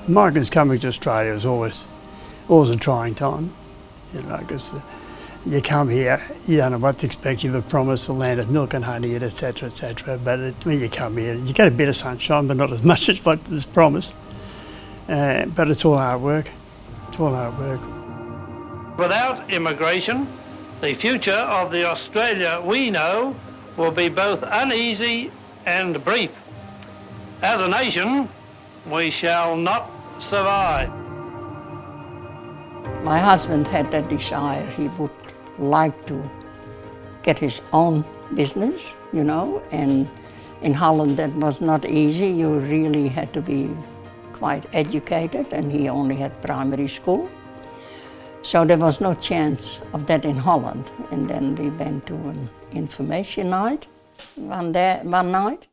Migrants coming to Australia is always a trying time, because you come here, you don't know what to expect. You've a promise of land of milk and honey, etc., etc. But when you come here, you get a bit of sunshine, but not as much as what is promised. But it's all hard work. It's all hard work. Without immigration, the future of the Australia we know will be both uneasy and brief. As a nation, we shall not survive. My husband had that desire. He would like to get his own business, and in Holland that was not easy. You really had to be quite educated, and he only had primary school. So there was no chance of that in Holland. And then we went to an information night one night.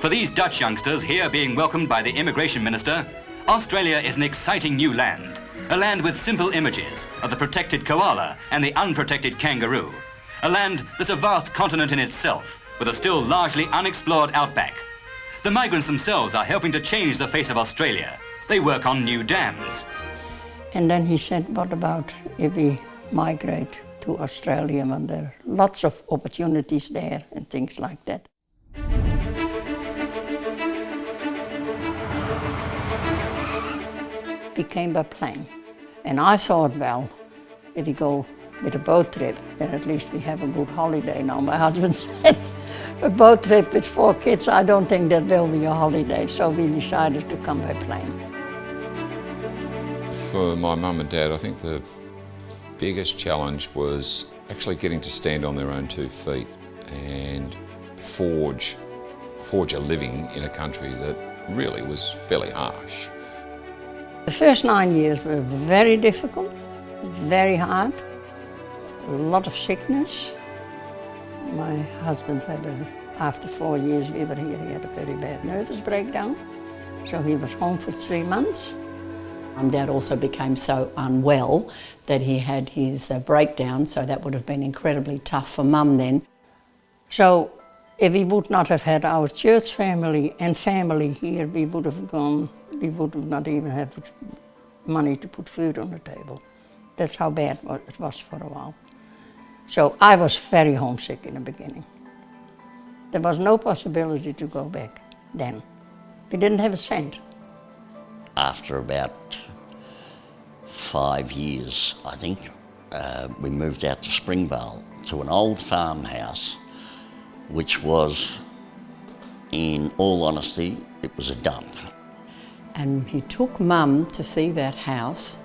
For these Dutch youngsters here being welcomed by the Immigration Minister, Australia is an exciting new land. A land with simple images of the protected koala and the unprotected kangaroo. A land that's a vast continent in itself, with a still largely unexplored outback. The migrants themselves are helping to change the face of Australia. They work on new dams. And then he said, what about if we migrate to Australia when there are lots of opportunities there and things like that. Became by plane. And I thought, well, if we go with a boat trip, then at least we have a good holiday. Now my husband said, a boat trip with 4 kids, I don't think that will be a holiday. So we decided to come by plane. For my mum and dad, I think the biggest challenge was actually getting to stand on their own 2 feet and forge a living in a country that really was fairly harsh. The first 9 years were very difficult, very hard, a lot of sickness. My husband had, after 4 years we were here, he had a very bad nervous breakdown, so he was home for 3 months. Dad also became so unwell that he had his breakdown, so that would have been incredibly tough for Mum then. So if we would not have had our church family and family here, we would not even have money to put food on the table. That's how bad it was for a while. So I was very homesick in the beginning. There was no possibility to go back then. We didn't have a cent. After about 5 years, I think, we moved out to Springvale to an old farmhouse, which was, in all honesty, it was a dump. And he took Mum to see that house,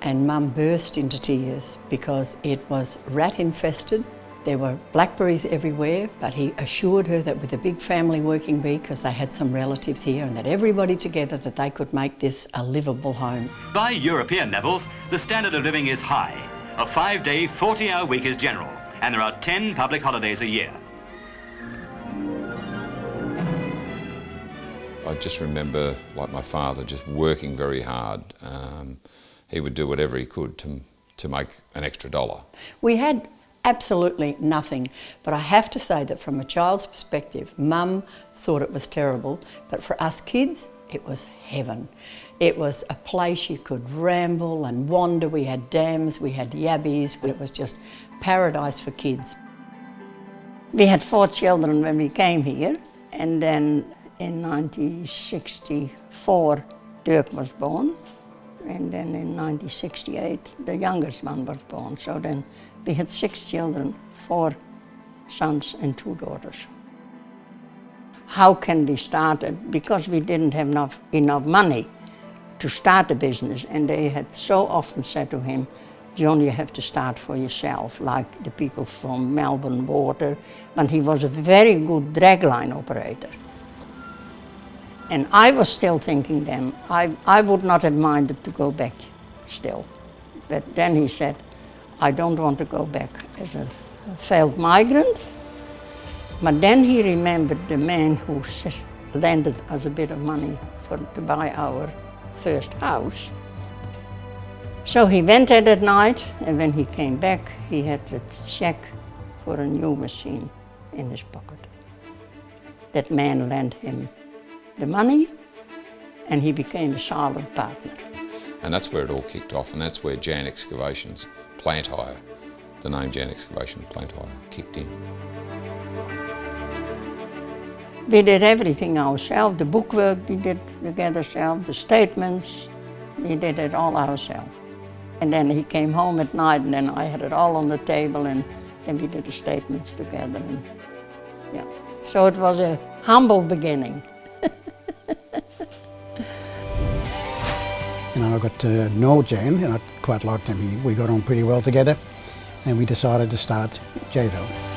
and Mum burst into tears because it was rat infested. There were blackberries everywhere, but he assured her that with a big family working bee, because they had some relatives here, and that everybody together, that they could make this a livable home. By European levels, the standard of living is high. A 5-day, 40-hour week is general, and there are 10 public holidays a year. I just remember, like my father, just working very hard. He would do whatever he could to make an extra dollar. We had absolutely nothing, but I have to say that from a child's perspective, Mum thought it was terrible, but for us kids, it was heaven. It was a place you could ramble and wander. We had dams, we had yabbies, it was just paradise for kids. We had 4 children when we came here, and then in 1964, Dirk was born, and then in 1968, the youngest one was born. So then we had 6 children, 4 sons and 2 daughters. How can we start it? Because we didn't have enough money to start a business, and they had so often said to him, you only have to start for yourself, like the people from Melbourne Water, and he was a very good dragline operator. And I was still thinking then, I would not have minded to go back still. But then he said, I don't want to go back as a failed migrant. But then he remembered the man who lended us a bit of money to buy our first house. So he went there that night, and when he came back, he had a check for a new machine in his pocket. That man lent him the money, and he became a silent partner. And that's where it all kicked off, and that's where Jan Excavations Plant Hire, the name Jan Excavation Plant Hire, kicked in. We did everything ourselves, the bookwork we did together ourselves, the statements, we did it all ourselves. And then he came home at night and then I had it all on the table and then we did the statements together. And, yeah. So it was a humble beginning. I got to know Jan quite a lot, and we got on pretty well together, and we decided to start Jado.